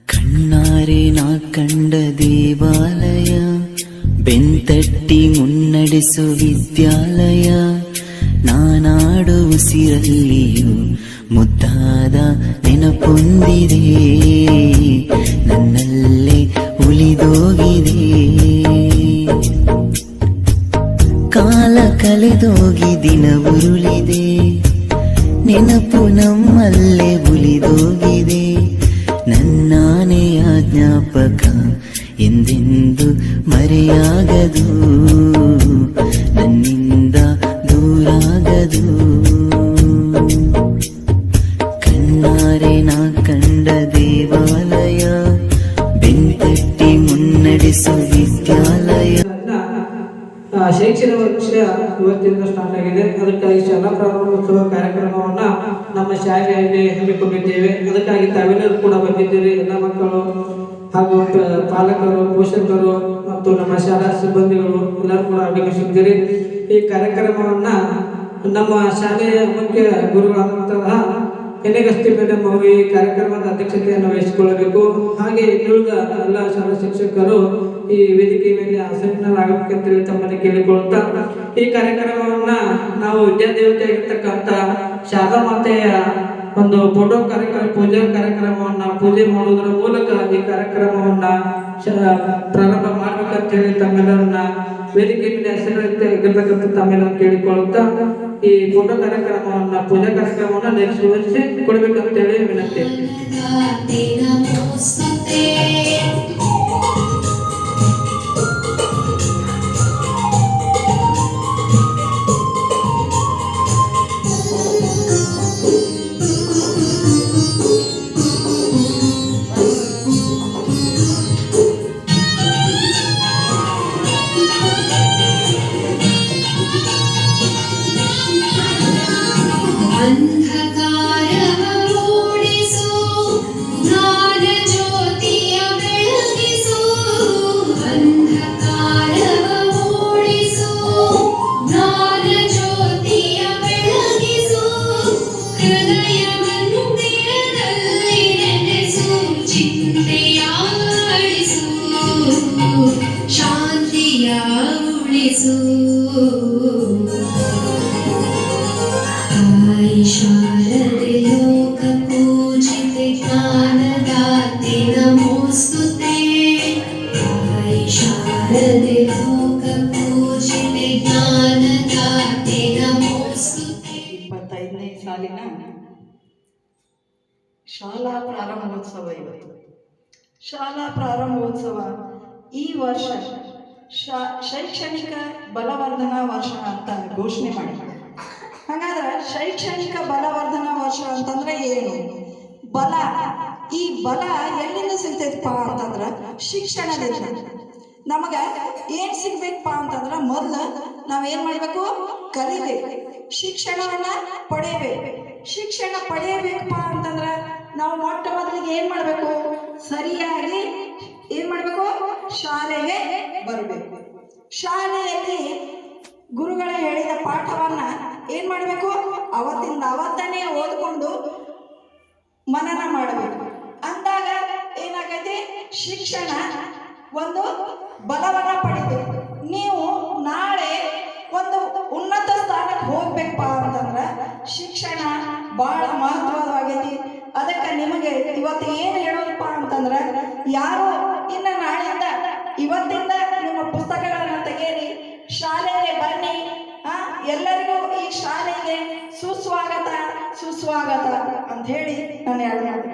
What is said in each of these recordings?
ಕಣ್ಣಾರೆ ನಾ ಕಂಡ ದೇವಾಲಯ, ಬೆಂತಟ್ಟಿ ಮುನ್ನಡೆಸು ವಿದ್ಯಾಲಯ, ನಾನಾಡು ಉಸಿರಲ್ಲಿಯೂ ಮುದ್ದಾದ ನೆನಪೊಂದಿದೆ, ನನ್ನಲ್ಲೇ ಉಳಿದೋಗಿದೆ. ಕಾಲ ಕಳೆದೋಗಿ ದಿನ ಉರುಳಿದೆ, ನೆನಪು ನಮ್ಮಲ್ಲೇ ಉಳಿದೋಗಿದೆ. ನನ್ನಾನೆಯ ಜ್ಞಾಪಕ ಎಂದೆಂದು ಮರೆಯಾಗದು, ನನ್ನಿಂದ ದೂರಾಗದು. ಕಣ್ಣಾರೆ ನಾ ಕಂಡ ದೇವಾಲಯ, ಬೆಂತಟ್ಟಿ ಮುನ್ನಡೆಸು ವಿದ್ಯಾಲಯ. ಶೈಕ್ಷಣಿಕ ವರ್ಷ ಇವತ್ತಿಂದ ಸ್ಟಾರ್ಟ್ ಆಗಿದೆ. ಅದಕ್ಕಾಗಿ ಶಾಲಾ ಪ್ರಾರಂಭೋತ್ಸವ ಕಾರ್ಯಕ್ರಮವನ್ನ ನಮ್ಮ ಶಾಲೆಯಲ್ಲಿ ಹಮ್ಮಿಕೊಂಡಿದ್ದೇವೆ. ಅದಕ್ಕಾಗಿ ತಾವೆಲ್ಲರೂ ಕೂಡ ಬಂದಿದ್ದೀರಿ. ಎಲ್ಲ ಮಕ್ಕಳು ಹಾಗೂ ಪಾಲಕರು, ಪೋಷಕರು ಮತ್ತು ನಮ್ಮ ಶಾಲಾ ಸಿಬ್ಬಂದಿಗಳು ಎಲ್ಲರೂ ಕೂಡ ಆಗಮಿಸಿದ್ದೀರಿ. ಈ ಕಾರ್ಯಕ್ರಮವನ್ನ ನಮ್ಮ ಶಾಲೆಯ ಮುಖ್ಯ ಗುರುಗಳಾದಂತಹ ಎನೆಗಸ್ತಿ ಮೇಡಮ್ ಅವರು ಈ ಕಾರ್ಯಕ್ರಮದ ಅಧ್ಯಕ್ಷತೆಯನ್ನು ವಹಿಸಿಕೊಳ್ಳಬೇಕು. ಹಾಗೆ ಉಳಿದ ಎಲ್ಲ ಶಾಲಾ ಶಿಕ್ಷಕರು ಈ ವೇದಿಕೆ ಮೇಲೆ ಆಸೀನರಾಗಬೇಕಂತೇಳಿ ತಮ್ಮಲ್ಲಿ ಕೇಳಿಕೊಳ್ಳುತ್ತಾ, ಈ ಕಾರ್ಯಕ್ರಮವನ್ನ ನಾವು ವಿದ್ಯಾದೇವತೆ ಆಗಿರ್ತಕ್ಕಂಥ ಶಾರದಾ ಮಾತೆಯ ಒಂದು ಫೋಟೋ ಕಾರ್ಯಕ್ರಮ, ಪೂಜಾ ಕಾರ್ಯಕ್ರಮವನ್ನ ಪೂಜೆ ಮಾಡುವುದರ ಮೂಲಕ ಈ ಕಾರ್ಯಕ್ರಮವನ್ನ ಪ್ರಾರಂಭ ಮಾಡ್ಬೇಕಂತ ಹೇಳಿ ತಮ್ಮೆಲ್ಲರನ್ನ ವೇದಿಕೆ ಮೇಲೆ ಹೆಸರಿರ್ತಕ್ಕಂಥ ತಮ್ಮೆಲ್ಲರನ್ನು ಕೇಳಿಕೊಳ್ಳುತ್ತಾ, ಈ ಫೋಟೋ ಕಾರ್ಯಕ್ರಮವನ್ನ ಪೂಜಾ ಕಾರ್ಯಕ್ರಮವನ್ನ ನೆರವೇರಿಸಿ ಕೊಡ್ಬೇಕಂತ ಹೇಳಿ ವಿನಂತಿ. शारदे लोक पूजिते ज्ञानदाते नमोस्तुते, शारदे लोक पूजिते ज्ञानदाते नमोस्तुते. 25ನೇ ಸಾಲಿನ ಶಾಲಾ ಪ್ರಾರಂಭೋತ್ಸವ ಇವತ್ತು. ಶಾಲಾ ಪ್ರಾರಂಭೋತ್ಸವ ಈ ವರ್ಷ ಶೈಕ್ಷಣಿಕ ಬಲವರ್ಧನಾ ವರ್ಷ ಅಂತ ಘೋಷಣೆ ಮಾಡಿದ್ದಾರೆ. ಹಾಗಾದ್ರೆ ಶೈಕ್ಷಣಿಕ ಬಲವರ್ಧನಾ ವರ್ಷ ಅಂತಂದ್ರೆ ಏನು? ಬಲ, ಈ ಬಲ ಎಲ್ಲಿಂದ ಸಿಗ್ತೈತಪ್ಪ ಅಂತಂದ್ರೆ ಶಿಕ್ಷಣದಿಂದ. ನಮಗ ಏನ್ ಸಿಗ್ಬೇಕಪ್ಪ ಅಂತಂದ್ರೆ ಮೊದಲು ನಾವೇನ್ ಮಾಡ್ಬೇಕು? ಕಲಿಬೇಕು, ಶಿಕ್ಷಣವನ್ನ ಪಡೆಯಬೇಕು. ಶಿಕ್ಷಣ ಪಡೆಯಬೇಕಪ್ಪ ಅಂತಂದ್ರೆ ನಾವು ಮೊಟ್ಟ ಮೊದಲಿಗೆ ಏನ್ ಮಾಡ್ಬೇಕು? ಸರಿಯಾಗಿ ಏನ್ ಮಾಡ್ಬೇಕು? ಶಾಲೆಗೆ ಬರಬೇಕು. ಶಾಲೆಯಲ್ಲಿ ಗುರುಗಳ ಹೇಳಿದ ಪಾಠವನ್ನ ಏನ್ ಮಾಡಬೇಕು? ಅವತ್ತಿಂದ ಅವತ್ತನೇ ಓದ್ಕೊಂಡು ಮನನ ಮಾಡಬೇಕು. ಅಂದಾಗ ಏನಾಗೈತಿ? ಶಿಕ್ಷಣ ಒಂದು ಬಲವನ್ನ ಪಡಿಬೇಕು. ನೀವು ನಾಳೆ ಒಂದು ಉನ್ನತ ಸ್ಥಾನಕ್ಕೆ ಹೋಗ್ಬೇಕಪ್ಪ ಅಂತಂದ್ರ ಶಿಕ್ಷಣ ಬಹಳ ಮಹತ್ವವಾಗೈತಿ. ಅದಕ್ಕೆ ನಿಮಗೆ ಇವತ್ತು ಏನು ಹೇಳೋದಪ್ಪ ಅಂತಂದ್ರ, ಯಾರು ಇನ್ನು ನಾಳೆಯಿಂದ ಇವತ್ತಿಂದ ನಿಮ್ಮ ಪುಸ್ತಕಗಳನ್ನ ತೆಗೆಯಿರಿ, ಶಾಲೆಗೆ ಬನ್ನಿ. ಎಲ್ಲರಿಗೂ ಈ ಶಾಲೆಗೆ ಸುಸ್ವಾಗತ ಸುಸ್ವಾಗತ ಅಂತ ಹೇಳಿ ನಾನು ಹೇಳ್ತೀನಿ.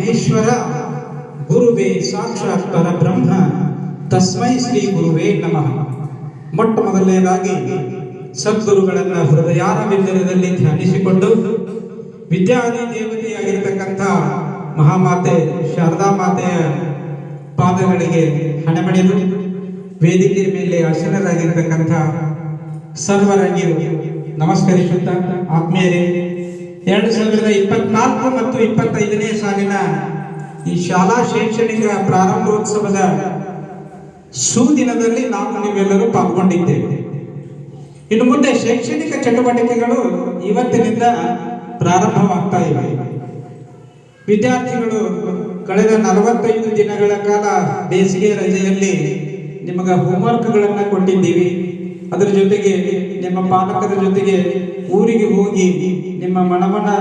ಮಹೇಶ್ವರ ಗುರುವೇ ಸಾಕ್ಷಾತ್ ಪರಬ್ರಹ್ಮ ತಸ್ಮೈ ಶ್ರೀ ಗುರುವೇ ನಮಃ. ಮೊಟ್ಟ ಮೊದಲನೇದಾಗಿ ಸದ್ಗುರುಗಳನ್ನ ಹೃದಯಾರವಿಂದರದಲ್ಲಿ ಧ್ಯಾನಿಸಿಕೊಂಡು ವಿದ್ಯಾದಿ ದೇವತೆಯಾಗಿರ್ತಕ್ಕಂಥ ಮಹಾಮಾತೆ ಶಾರದಾ ಮಾತೆಯ ಪಾದಗಳಿಗೆ ಹಣಮಣಿದು ವೇದಿಕೆ ಮೇಲೆ ಆಸೀನರಾಗಿರ್ತಕ್ಕಂಥ ಸರ್ವರಂಗಿರು ನಮಸ್ಕರಿಸುತ್ತಾ, ಆತ್ಮೀಯರೇ, 2024 ಮತ್ತು 25ನೇ ಸಾಲಿನ ಈ ಶಾಲಾ ಶೈಕ್ಷಣಿಕ ಪ್ರಾರಂಭೋತ್ಸವದ ಸುದಿನದಲ್ಲಿ ನಾವು ನೀವೆಲ್ಲರೂ ಪಾಲ್ಗೊಂಡಿದ್ದೇವೆ. ಇನ್ನು ಮುಂದೆ ಶೈಕ್ಷಣಿಕ ಚಟುವಟಿಕೆಗಳು ಇವತ್ತಿನಿಂದ ಪ್ರಾರಂಭವಾಗ್ತಾ ಇವೆ. ವಿದ್ಯಾರ್ಥಿಗಳು ಕಳೆದ 45 ದಿನಗಳ ಕಾಲ ಬೇಸಿಗೆ ರಜೆಯಲ್ಲಿ ನಿಮಗೆ ಹೋಮ್ವರ್ಕ್ಗಳನ್ನು ಕೊಟ್ಟಿದ್ದೀವಿ. ಅದರ ಜೊತೆಗೆ ನಿಮ್ಮ ಪಾಲಕರ ಜೊತೆಗೆ ಊರಿಗೆ ಹೋಗಿ ನಿಮ್ಮ ಮನವನ್ನ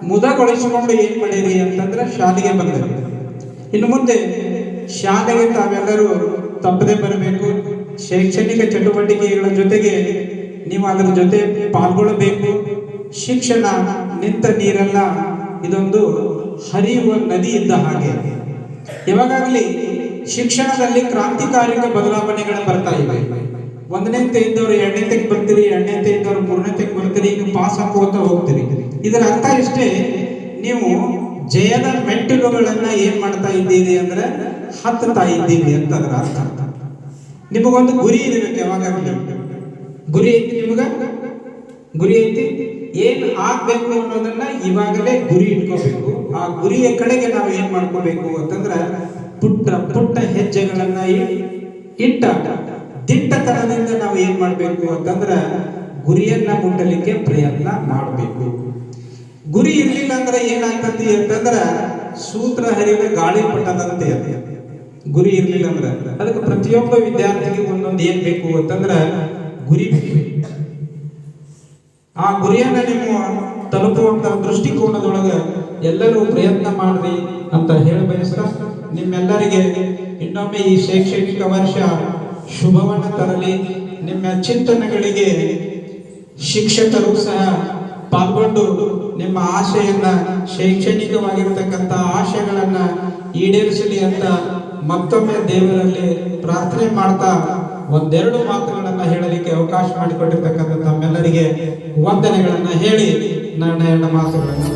ಮುದಗೊಳಿಸಿಕೊಂಡು ಏನ್ ಮಾಡಿರಿ ಅಂತಂದ್ರೆ ಶಾಲೆಗೆ ಬಂದರು. ಇನ್ನು ಮುಂದೆ ಶಾಲೆಗೆ ತಾವೆಲ್ಲರೂ ತಪ್ಪದೆ ಬರಬೇಕು. ಶೈಕ್ಷಣಿಕ ಚಟುವಟಿಕೆಗಳ ಜೊತೆಗೆ ನೀವು ಅದರ ಜೊತೆ ಪಾಲ್ಗೊಳ್ಳಬೇಕು. ಶಿಕ್ಷಣ ನಿಂತ ನೀರಲ್ಲ, ಇದೊಂದು ಹರಿಯುವ ನದಿ ಇದ್ದ ಹಾಗೆ. ಯಾವಾಗಲಿ ಶಿಕ್ಷಣದಲ್ಲಿ ಕ್ರಾಂತಿಕಾರಿಕ ಬದಲಾವಣೆಗಳು ಬರ್ತಾ ಇವೆ. 1ನೇತೆ ಇದ್ದವರು 2ನೇತೆಗೆ ಬರ್ತೀರಿ, 2ನೇತೆ ಇದ್ದವರು 3ನೇತೆಗೆ ಬರ್ತೀರಿ, ಈಗ ಪಾಸ್ ಹಾಕೋತಾ ಹೋಗ್ತೀರಿ. ಇದರ ಅರ್ಥ ಇಷ್ಟೇ, ನೀವು ಜಯದ ಮೆಟ್ಟಿಲುಗಳನ್ನ ಏನ್ ಮಾಡ್ತಾ ಇದ್ದೀರಿ ಅಂದ್ರೆ ಹತ್ತುತ್ತಾ ಇದ್ದೀವಿ ಅಂತ ಅದರ ಅರ್ಥ. ನಿಮಗೊಂದು ಗುರಿ ಇರಬೇಕು. ಯಾವಾಗಲೂ ಗುರಿ ಐತಿ, ನಿಮಗ ಗುರಿ ಐತಿ. ಏನ್ ಆಗ್ಬೇಕು ಅನ್ನೋದನ್ನ ಇವಾಗಲೇ ಗುರಿ ಇಟ್ಕೋಬೇಕು. ಆ ಗುರಿಯ ಕಡೆಗೆ ನಾವು ಏನ್ ಮಾಡ್ಕೋಬೇಕು ಅಂತಂದ್ರ ಪುಟ್ಟ ಪುಟ್ಟ ಹೆಜ್ಜೆಗಳನ್ನ ಇಟ್ಟ ದಿಟ್ಟತನದಿಂದ ನಾವು ಏನ್ ಮಾಡ್ಬೇಕು ಅಂತಂದ್ರ ಗುರಿಯನ್ನ ಮುಟ್ಟಲಿಕ್ಕೆ ಪ್ರಯತ್ನ ಮಾಡಬೇಕು. ಗುರಿ ಇರ್ಲಿಲ್ಲ ಅಂದ್ರೆ ಏನಾಗ್ತತಿ ಅಂತಂದ್ರ ಸೂತ್ರ ಹರಿದ ಗಾಳಿ ಪಟ್ಟದಂತೆ. ಗುರಿ ಇರ್ಲಿಲ್ಲ ಅಂದ್ರೆ ಅದಕ್ಕೆ ಪ್ರತಿಯೊಬ್ಬ ವಿದ್ಯಾರ್ಥಿಗೆ ಒಂದೊಂದು ಏನ್ ಬೇಕು ಅಂತಂದ್ರ ಗುರಿ ಬೇಕು. ಆ ಗುರಿಯನ್ನ ನೀವು ತಲುಪುವಂತ ದೃಷ್ಟಿಕೋನದೊಳಗೆ ಎಲ್ಲರೂ ಪ್ರಯತ್ನ ಮಾಡ್ರಿ ಅಂತ ಹೇಳಿ ಬಯಸ್ತಾ, ನಿಮ್ಮೆಲ್ಲರಿಗೆ ಇನ್ನೊಮ್ಮೆ ಈ ಶೈಕ್ಷಣಿಕ ವರ್ಷ ಶುಭವನ್ನ ತರಲಿ. ನಿಮ್ಮ ಚಿಂತನೆಗಳಿಗೆ ಶಿಕ್ಷಕರು ಸಹ ಪಾಲ್ಗೊಂಡು ನಿಮ್ಮ ಆಶೆಯನ್ನ, ಶೈಕ್ಷಣಿಕವಾಗಿರ್ತಕ್ಕಂಥ ಆಶೆಗಳನ್ನ ಈಡೇರಿಸಲಿ ಅಂತ ಮತ್ತೊಮ್ಮೆ ದೇವರಲ್ಲಿ ಪ್ರಾರ್ಥನೆ ಮಾಡ್ತಾ ಒಂದೆರಡು ಮಾತುಗಳನ್ನ ಹೇಳಲಿಕ್ಕೆ ಅವಕಾಶ ಮಾಡಿಕೊಟ್ಟಿರ್ತಕ್ಕಂಥ ತಮ್ಮೆಲ್ಲರಿಗೆ ವಂದನೆಗಳನ್ನ ಹೇಳಿ ನನ್ನ 2 ಮಾತುಗಳನ್ನು